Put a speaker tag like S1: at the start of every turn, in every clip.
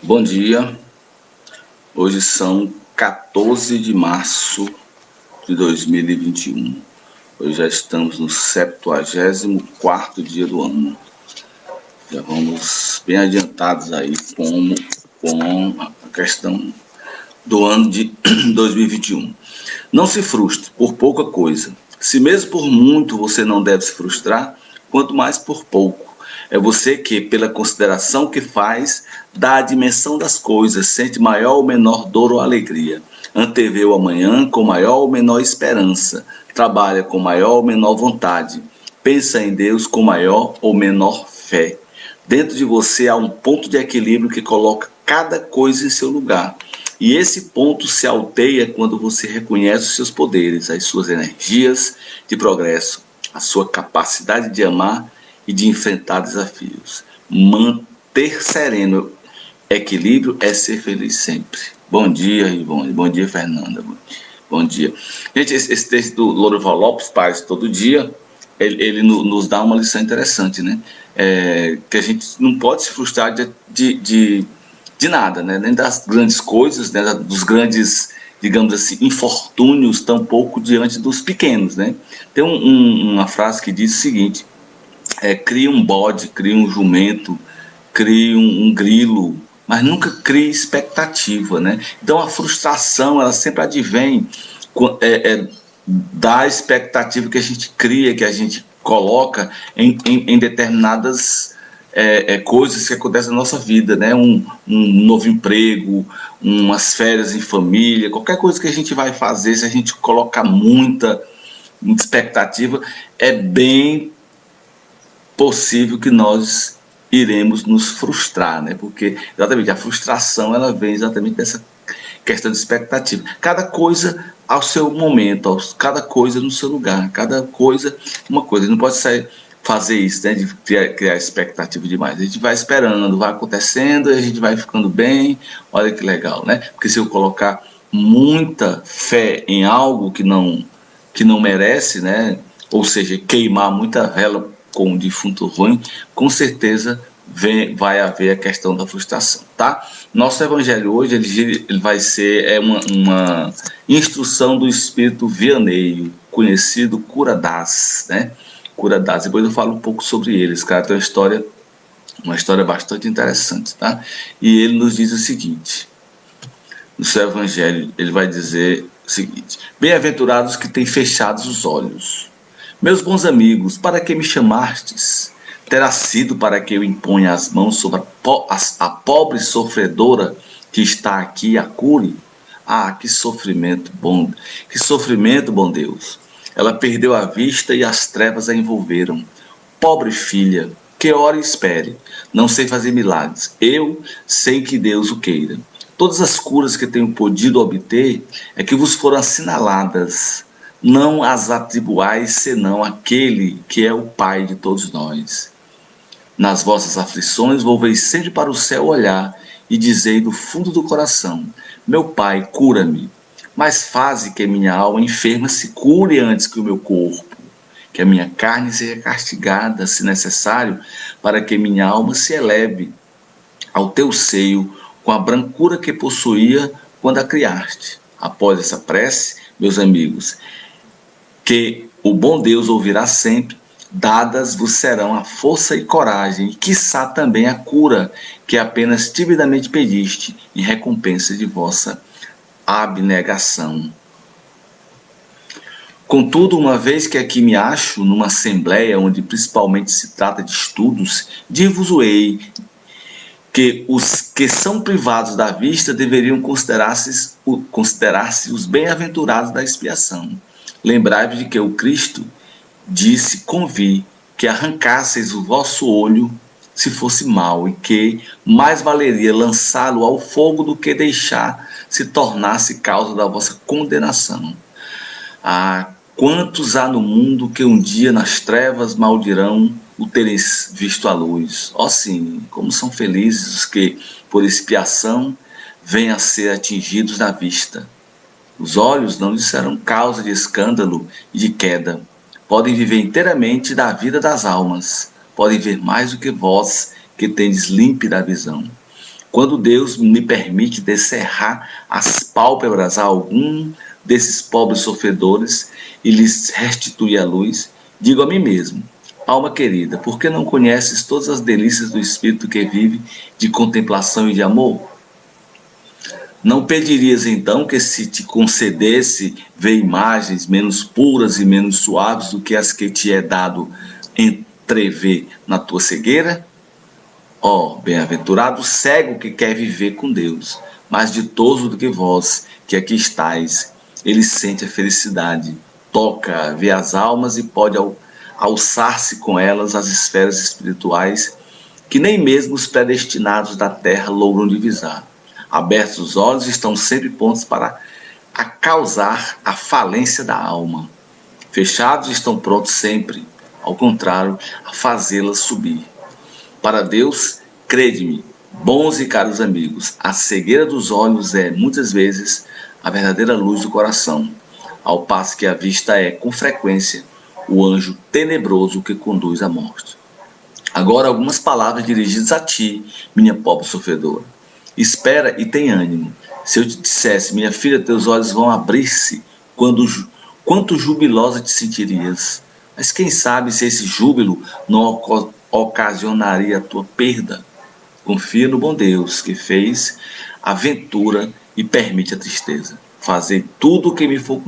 S1: Bom dia, hoje são 14 de março de 2021. Hoje já estamos no 74º dia do ano. Já vamos bem adiantados aí com a questão do ano de 2021. Não se frustre por pouca coisa. Se mesmo por muito você não deve se frustrar, quanto mais por pouco. É você que, pela consideração que faz, dá a dimensão das coisas, sente maior ou menor dor ou alegria. Antevê o amanhã com maior ou menor esperança. Trabalha com maior ou menor vontade. Pensa em Deus com maior ou menor fé. Dentro de você há um ponto de equilíbrio que coloca cada coisa em seu lugar. E esse ponto se alteia quando você reconhece os seus poderes, as suas energias de progresso, a sua capacidade de amar e de enfrentar desafios. Manter sereno equilíbrio é ser feliz sempre. Bom dia, Ivone. Bom dia, Fernanda. Bom dia. Gente, esse texto do Lourival Lopes, Paz Todo Dia, ele nos dá uma lição interessante, né? Que a gente não pode se frustrar de nada, né? Nem das grandes coisas, né? Dos grandes, digamos assim, infortúnios, tampouco diante dos pequenos, né? Tem uma frase que diz o seguinte: crie um bode, crie um jumento, crie um grilo, mas nunca crie expectativa, né? Então a frustração, ela sempre advém da expectativa que a gente cria, que a gente coloca em determinadas coisas que acontecem na nossa vida, né? Um novo emprego, umas férias em família, qualquer coisa que a gente vai fazer, se a gente colocar muita expectativa, é bem possível que nós iremos nos frustrar, né? Porque exatamente a frustração, ela vem exatamente dessa questão de expectativa. Cada coisa ao seu momento, cada coisa no seu lugar, cada coisa uma coisa. Não pode fazer isso, né? De criar expectativa demais. A gente vai esperando, vai acontecendo, e a gente vai ficando bem. Olha que legal, né? Porque se eu colocar muita fé em algo que não merece, né? Ou seja, queimar muita vela com um defunto ruim, com certeza vai haver a questão da frustração, tá? Nosso evangelho hoje ele vai ser uma instrução do espírito Vianney, conhecido Cura Das, né? Cura Das. Depois eu falo um pouco sobre ele. Esse cara tem uma história bastante interessante, tá? E ele nos diz o seguinte: no seu evangelho, ele vai dizer o seguinte: bem-aventurados que têm fechados os olhos. Meus bons amigos, para que me chamastes? Terá sido para que eu imponha as mãos sobre a pobre sofredora que está aqui a cure? Ah, que sofrimento, bom Deus. Ela perdeu a vista e as trevas a envolveram. Pobre filha, que ore e espere. Não sei fazer milagres. Eu sei que Deus o queira. Todas as curas que tenho podido obter é que vos foram assinaladas. Não as atribuais senão aquele que é o Pai de todos nós. Nas vossas aflições volveis sempre para o céu olhar e dizei do fundo do coração: meu Pai, cura-me. Mas faze que a minha alma enferma se cure antes que o meu corpo, que a minha carne seja castigada, se necessário, para que minha alma se eleve ao teu seio com a brancura que possuía quando a criaste. Após essa prece, meus amigos, que o bom Deus ouvirá sempre, dadas vos serão a força e coragem, e quiçá também a cura, que apenas timidamente pediste, em recompensa de vossa abnegação. Contudo, uma vez que aqui me acho numa assembleia onde principalmente se trata de estudos, dir-vos-ei que os que são privados da vista deveriam considerar-se os bem-aventurados da expiação. Lembrai-vos de que o Cristo disse: convi que arrancasseis o vosso olho se fosse mau, e que mais valeria lançá-lo ao fogo do que deixar se tornasse causa da vossa condenação. Ah, quantos há no mundo que um dia nas trevas maldirão o terem visto a luz? Ó sim, como são felizes os que, por expiação, vêm a ser atingidos na vista. Os olhos não lhes serão causa de escândalo e de queda. Podem viver inteiramente da vida das almas. Podem ver mais do que vós, que tendes límpida a visão. Quando Deus me permite descerrar as pálpebras a algum desses pobres sofredores e lhes restituir a luz, digo a mim mesmo: alma querida, por que não conheces todas as delícias do Espírito que vive de contemplação e de amor? Não pedirias então que se te concedesse ver imagens menos puras e menos suaves do que as que te é dado entrever na tua cegueira? Ó, bem-aventurado o cego que quer viver com Deus, mais ditoso do que vós, que aqui estáis. Ele sente a felicidade, toca, vê as almas e pode alçar-se com elas às esferas espirituais que nem mesmo os predestinados da terra logram divisar. Abertos os olhos, estão sempre prontos para causar a falência da alma. Fechados, estão prontos sempre, ao contrário, a fazê-la subir. Para Deus, crede-me, bons e caros amigos, a cegueira dos olhos é, muitas vezes, a verdadeira luz do coração, ao passo que a vista é, com frequência, o anjo tenebroso que conduz à morte. Agora, algumas palavras dirigidas a ti, minha pobre sofredora. Espera e tem ânimo. Se eu te dissesse: minha filha, teus olhos vão abrir-se, quanto jubilosa te sentirias. Mas quem sabe se esse júbilo não ocasionaria a tua perda. Confia no bom Deus que fez a ventura e permite a tristeza. Farei tudo o que me for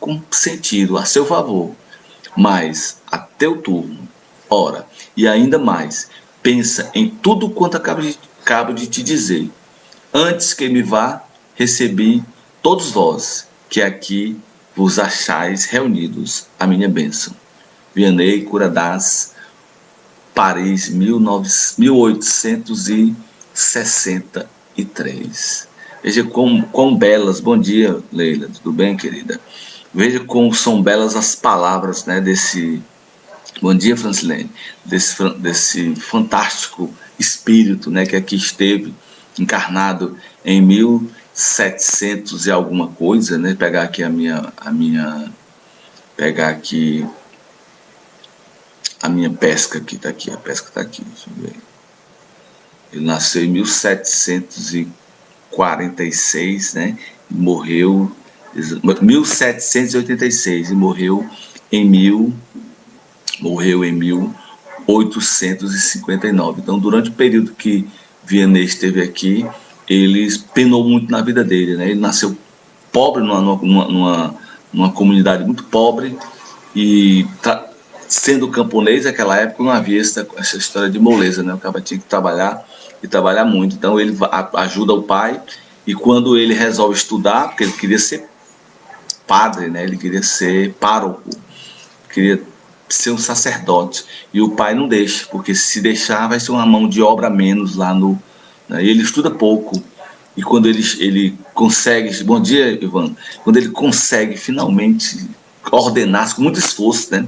S1: consentido a seu favor, mas a teu turno. Ora, e ainda mais, pensa em tudo quanto acabo de te dizer. Antes que me vá, recebi todos vós, que aqui vos achais reunidos, a minha bênção. Vianney Curadas, Paris, 1863. Veja quão belas, bom dia, Leila, tudo bem, querida? Veja como são belas as palavras, né, bom dia, Francilene, desse fantástico espírito, né, que aqui esteve encarnado em 1700 e alguma coisa, né? Pegar aqui pegar aqui a minha pesca aqui, tá aqui, a pesca tá aqui, deixa eu ver. Ele nasceu em 1746, né? Morreu 1786 e morreu em 1859. Então, durante o período que Vianney esteve aqui, ele penou muito na vida dele, né? Ele nasceu pobre numa comunidade muito pobre e sendo camponês naquela época não havia essa história de moleza, né? O cara tinha que trabalhar e trabalhar muito. Então ele ajuda o pai e quando ele resolve estudar, porque ele queria ser padre, né? Ele queria ser pároco, queria ser um sacerdote e o pai não deixa, porque se deixar vai ser uma mão de obra a menos lá no, né? E ele estuda pouco e quando ele consegue, bom dia, Ivan, quando ele consegue finalmente ordenar-se com muito esforço, né?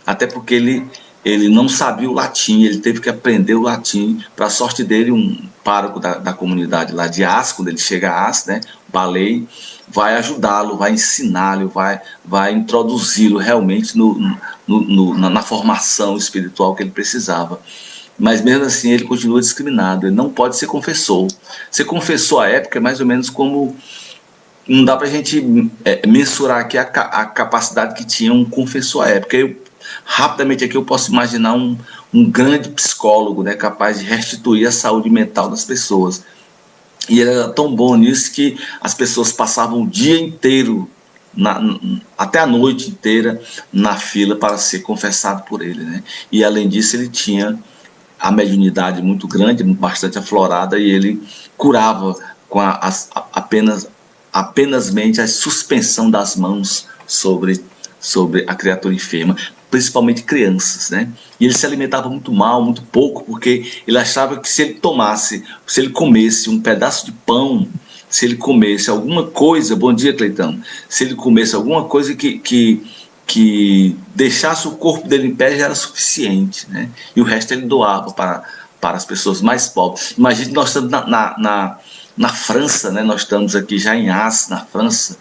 S1: Até porque ele não sabia o latim, ele teve que aprender o latim. Para a sorte dele, um pároco da comunidade lá de As, quando ele chega a As, né, Balei, vai ajudá-lo, vai ensiná-lo, vai introduzi-lo realmente na formação espiritual que ele precisava. Mas mesmo assim ele continua discriminado, ele não pode ser confessor. Ser confessor à época é mais ou menos como... Não dá para a gente mensurar aqui a capacidade que tinha um confessor à época. Rapidamente aqui eu posso imaginar um grande psicólogo, né, capaz de restituir a saúde mental das pessoas. E ele era tão bom nisso que as pessoas passavam o dia inteiro, até a noite inteira, na fila para ser confessado por ele, né? E além disso ele tinha a mediunidade muito grande, bastante aflorada, e ele curava com apenas a suspensão das mãos sobre a criatura enferma, principalmente crianças, né? E ele se alimentava muito mal, muito pouco, porque ele achava que se ele comesse um pedaço de pão, se ele comesse alguma coisa, bom dia, Cleitão, se ele comesse alguma coisa que deixasse o corpo dele em pé já era suficiente, né? E o resto ele doava para as pessoas mais pobres. Imagine nós estamos na França, né? Nós estamos aqui já em As, na França,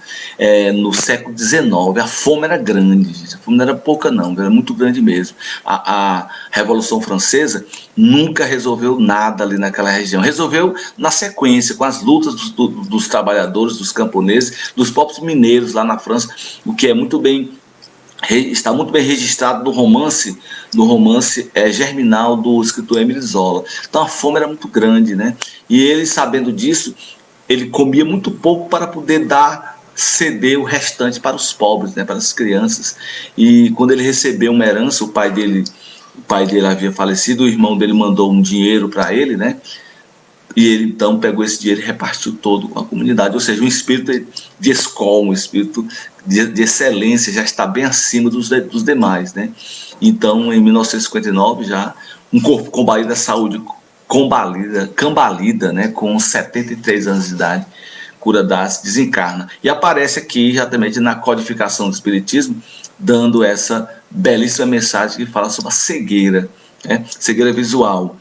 S1: no século XIX. A fome era grande, gente. A fome não era pouca, não, era muito grande mesmo. A Revolução Francesa nunca resolveu nada ali naquela região. Resolveu na sequência, com as lutas dos trabalhadores, dos camponeses, dos próprios mineiros lá na França, o que é muito bem, está muito bem registrado no romance Germinal, do escritor Émile Zola. Então a fome era muito grande, né? E ele, sabendo disso, ele comia muito pouco para poder ceder o restante para os pobres, né, para as crianças. E quando ele recebeu uma herança, o pai dele havia falecido, o irmão dele mandou um dinheiro para ele, né? E ele então pegou esse dinheiro e repartiu todo com a comunidade, ou seja, um espírito de escola, um espírito de excelência, já está bem acima dos demais, né? Então, em 1959, já um corpo combalido da saúde, cambalida, né, com 73 anos de idade, Curadás desencarna. E aparece aqui, exatamente na codificação do Espiritismo, dando essa belíssima mensagem que fala sobre a cegueira, né? Cegueira visual.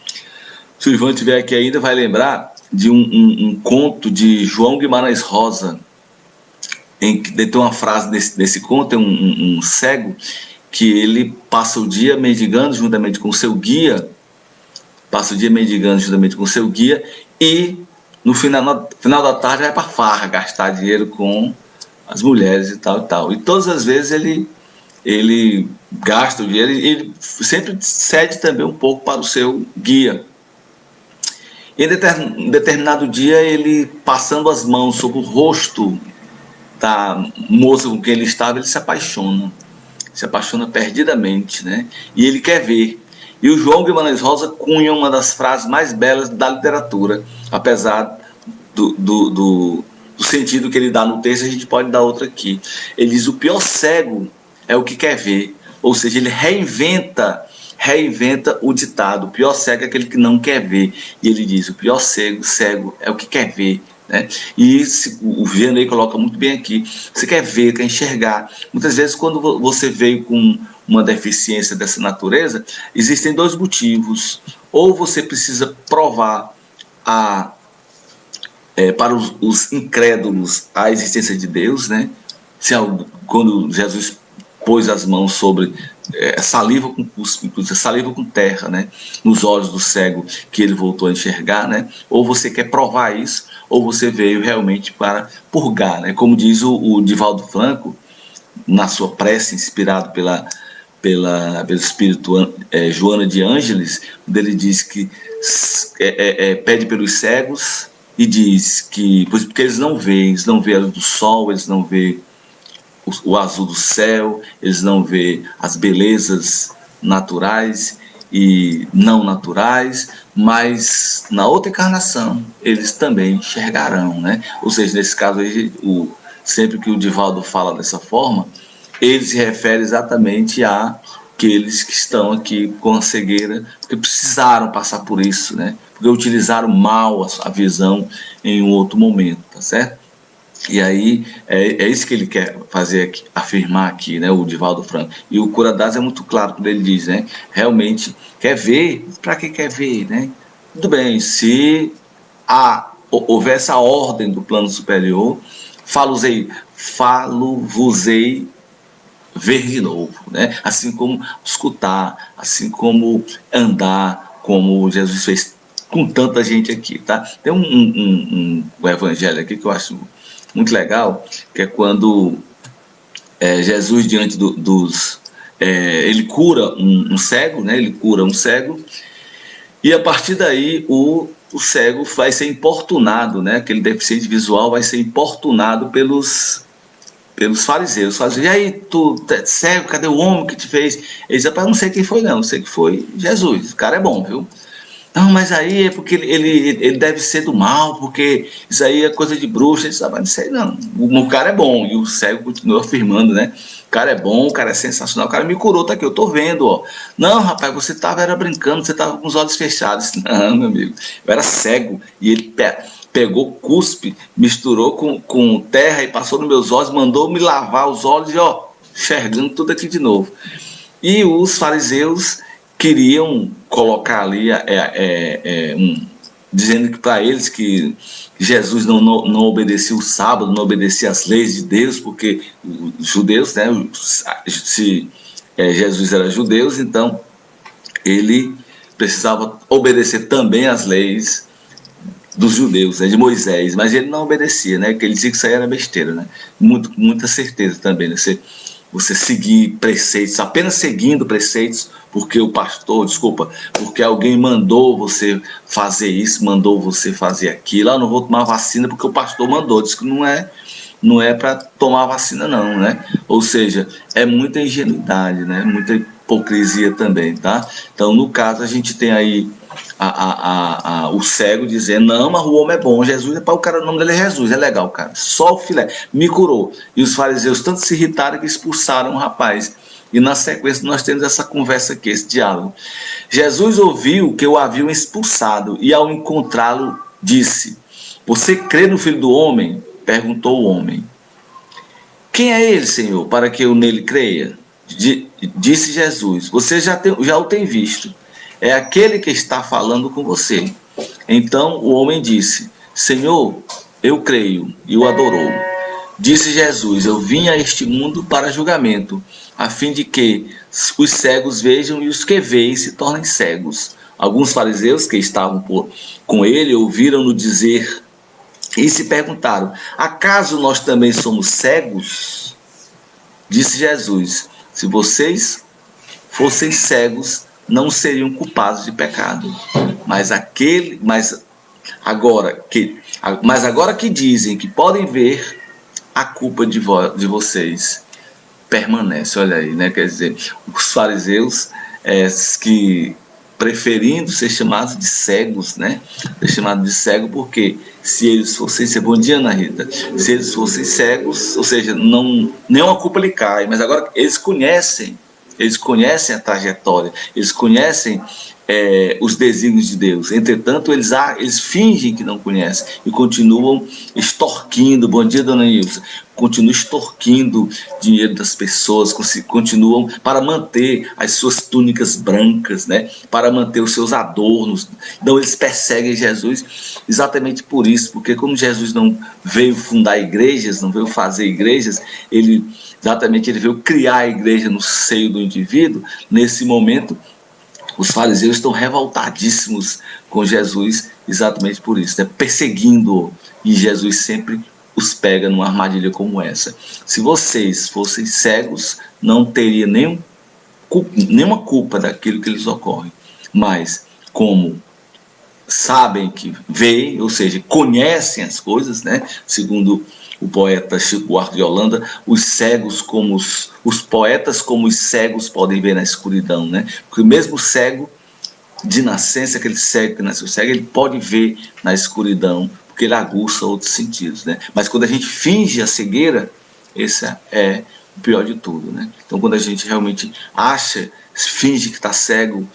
S1: Se o Ivan estiver aqui ainda, vai lembrar de um conto de João Guimarães Rosa, em que tem uma frase desse conto, é um cego, que ele passa o dia mendigando juntamente com o seu guia, e no final da tarde vai para farra, gastar dinheiro com as mulheres e tal e tal. E todas as vezes ele gasta o dinheiro, e ele sempre cede também um pouco para o seu guia. Em determinado dia, ele, passando as mãos sobre o rosto da moça com quem ele estava, ele se apaixona perdidamente, né? E ele quer ver. E o João Guimarães Rosa cunha uma das frases mais belas da literatura, apesar do sentido que ele dá no texto, a gente pode dar outra aqui. Ele diz: o pior cego é o que quer ver, ou seja, ele reinventa o ditado: o pior cego é aquele que não quer ver. E ele diz: o pior cego é o que quer ver, né? E o Vianney coloca muito bem aqui: você quer ver, quer enxergar. Muitas vezes, quando você veio com uma deficiência dessa natureza, existem dois motivos: ou você precisa provar para os incrédulos a existência de Deus, né? Quando Jesus pôs as mãos sobre saliva com cuspe, saliva com terra, né, nos olhos do cego, que ele voltou a enxergar, né? Ou você quer provar isso, ou você veio realmente para purgar, né? Como diz o Divaldo Franco, na sua prece, inspirado pelo espírito Joana de Ângeles, onde ele diz que pede pelos cegos e diz que porque eles não veem a luz do sol, eles não veem o azul do céu, eles não vê as belezas naturais e não naturais, mas na outra encarnação eles também enxergarão, né? Ou seja, nesse caso aí, sempre que o Divaldo fala dessa forma, ele se refere exatamente àqueles que estão aqui com a cegueira, porque precisaram passar por isso, né? Porque utilizaram mal a visão em um outro momento, tá certo? E aí é isso que ele quer fazer aqui, afirmar aqui, né, o Divaldo Franco. E o Curadás é muito claro quando ele diz, né, realmente quer ver, para que quer ver, né? Tudo bem, se houver essa ordem do plano superior, falo-vos-ei ver de novo, né? Assim como escutar, assim como andar, como Jesus fez com tanta gente aqui, tá? Tem um evangelho aqui que eu acho muito legal, que é quando Jesus, diante ele cura um cego, né? Ele cura um cego, e a partir daí o cego vai ser importunado, né? Aquele deficiente visual vai ser importunado pelos fariseus. E aí, tu é cego, cadê o homem que te fez? Ele diz: rapaz, não sei quem foi não, sei que foi Jesus, o cara é bom, viu? Não, mas aí é porque ele deve ser do mal, porque isso aí é coisa de bruxa. Ele disse: não sei não, o cara é bom. E o cego continua afirmando, né? O cara é bom, o cara é sensacional, o cara me curou, tá aqui, eu tô vendo, ó. Não, rapaz, você era brincando, você tava com os olhos fechados. Não, meu amigo, eu era cego. E ele pegou cuspe, misturou com terra e passou nos meus olhos, mandou me lavar os olhos e, ó, enxergando tudo aqui de novo. E os fariseus queriam colocar ali dizendo que para eles que Jesus não obedecia o sábado, não obedecia às leis de Deus, porque os judeus, né, se Jesus era judeu, então ele precisava obedecer também às leis dos judeus, né, de Moisés, mas ele não obedecia, né, que ele dizia que isso aí era besteira, né, muita certeza também, né, você seguir preceitos, apenas seguindo preceitos, porque o pastor, desculpa, porque alguém mandou você fazer isso, mandou você fazer aquilo, não vou tomar vacina porque o pastor mandou, diz que não é para tomar vacina não, né? Ou seja, é muita ingenuidade, né? Muita hipocrisia também, tá? Então, no caso, a gente tem aí o cego dizendo, não, mas o homem é bom, Jesus é para o cara, o nome dele é Jesus, é legal, cara, só o filé, me curou. E os fariseus tanto se irritaram que expulsaram o rapaz. E na sequência nós temos essa conversa aqui, esse diálogo. Jesus ouviu que o haviam expulsado e ao encontrá-lo disse, você crê no Filho do Homem? Perguntou o homem. Quem é ele, Senhor, para que eu nele creia? Disse Jesus, você já o tem visto. É aquele que está falando com você. Então o homem disse, Senhor, eu creio, e o adorou. Disse Jesus, eu vim a este mundo para julgamento, a fim de que os cegos vejam e os que veem se tornem cegos. Alguns fariseus que estavam com ele ouviram-no dizer e se perguntaram, acaso nós também somos cegos? Disse Jesus, se vocês fossem cegos, não seriam culpados de pecado. Mas agora que dizem que podem ver, a culpa de vocês permanece. Olha aí, né? Quer dizer, os fariseus que preferindo ser chamados de cegos, né? Ser chamados de cego porque se eles fossem ser, bom dia, Ana Rita, se eles fossem cegos, ou seja, nenhuma culpa lhe cai, mas agora eles conhecem a trajetória, eles conhecem os desígnios de Deus. Entretanto, eles fingem que não conhecem e continuam extorquindo. Bom dia, dona Ilse. Continuam extorquindo dinheiro das pessoas, continuam para manter as suas túnicas brancas, né? Para manter os seus adornos. Então, eles perseguem Jesus exatamente por isso, porque como Jesus não veio fundar igrejas, não veio fazer igrejas, ele veio criar a igreja no seio do indivíduo. Nesse momento, os fariseus estão revoltadíssimos com Jesus exatamente por isso, né? Perseguindo-o, e Jesus sempre os pega numa armadilha como essa. Se vocês fossem cegos, não teria nenhuma culpa daquilo que lhes ocorre, mas como sabem que veem, ou seja, conhecem as coisas, né? Segundo o poeta Chico Buarque de Holanda, os cegos como os poetas como os cegos podem ver na escuridão, né? Porque mesmo cego de nascença, aquele cego que nasceu cego, ele pode ver na escuridão, porque ele aguça outros sentidos, né? Mas quando a gente finge a cegueira, esse é o pior de tudo, né? Então quando a gente realmente finge que está cego,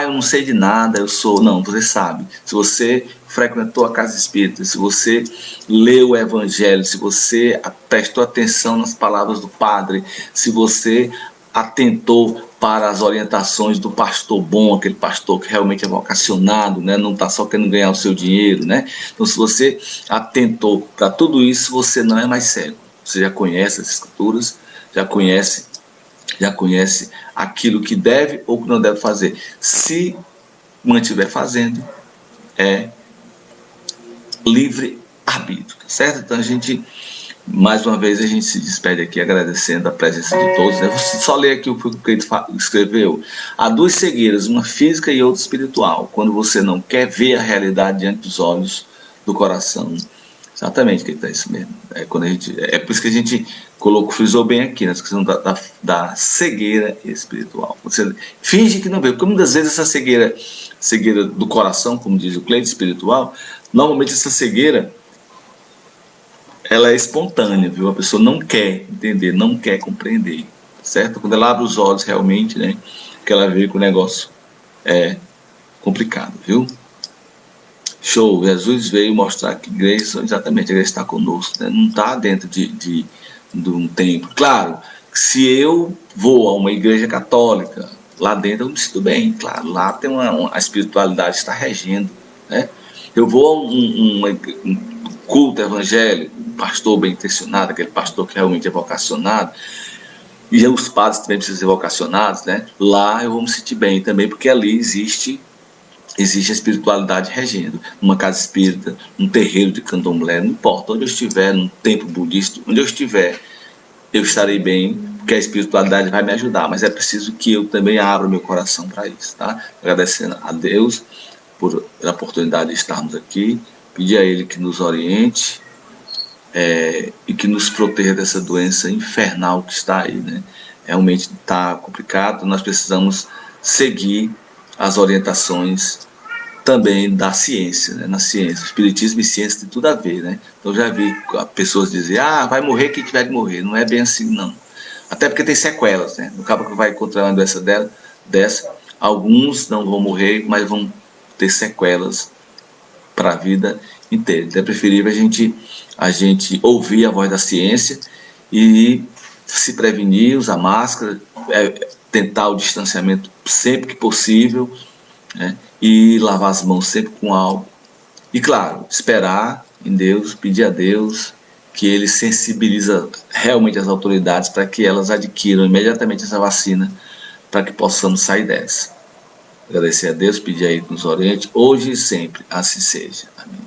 S1: eu não sei de nada, não, você sabe. Se você frequentou a casa espírita, se você leu o evangelho, se você prestou atenção nas palavras do padre, se você atentou para as orientações do pastor bom, aquele pastor que realmente é vocacionado, né? Não está só querendo ganhar o seu dinheiro, né? Então, se você atentou para tudo isso, você não é mais cego. Você já conhece as escrituras, já conhece aquilo que deve ou que não deve fazer. Se mantiver fazendo, é livre arbítrio, certo? Então mais uma vez a gente se despede aqui agradecendo a presença de todos, né? Vou só ler aqui o que ele escreveu. Há duas cegueiras, uma física e outra espiritual, quando você não quer ver a realidade diante dos olhos do coração. Exatamente, que é isso mesmo. É por isso que a gente frisou bem aqui, nessa questão da cegueira espiritual. Você finge que não vê, porque muitas vezes essa cegueira do coração, como diz o Cleide espiritual, normalmente essa cegueira ela é espontânea, viu? A pessoa não quer entender, não quer compreender, certo? Quando ela abre os olhos realmente, né, que ela vê que o negócio é complicado, viu? Show, Jesus veio mostrar que igreja, exatamente, a igreja está conosco, né? Não está dentro de um templo. Claro, se eu vou a uma igreja católica, lá dentro eu me sinto bem, claro, lá tem a espiritualidade está regendo, né? Eu vou a um culto evangélico, um pastor bem intencionado, aquele pastor que realmente é vocacionado, e os padres também precisam ser vocacionados, né? Lá eu vou me sentir bem também, porque ali existe a espiritualidade regendo. Numa casa espírita, num terreiro de candomblé, não importa, onde eu estiver, num templo budista, onde eu estiver, eu estarei bem, porque a espiritualidade vai me ajudar, mas é preciso que eu também abra meu coração para isso, tá? Agradecendo a Deus pela oportunidade de estarmos aqui, pedir a Ele que nos oriente, e que nos proteja dessa doença infernal que está aí, né? Realmente está complicado, nós precisamos seguir as orientações também da ciência, né? Na ciência, espiritismo e ciência tem tudo a ver, né? Então já vi pessoas dizer, vai morrer quem tiver que morrer, não é bem assim não. Até porque tem sequelas, né? No cabo que vai encontrar uma doença dessa, alguns não vão morrer, mas vão ter sequelas para a vida inteira. Então é preferível a gente ouvir a voz da ciência e se prevenir, usar máscara, tentar o distanciamento sempre que possível, né? E lavar as mãos sempre com álcool. E claro, esperar em Deus, pedir a Deus que Ele sensibiliza realmente as autoridades para que elas adquiram imediatamente essa vacina para que possamos sair dessa. Agradecer a Deus, pedir aí que nos oriente, hoje e sempre, assim seja. Amém.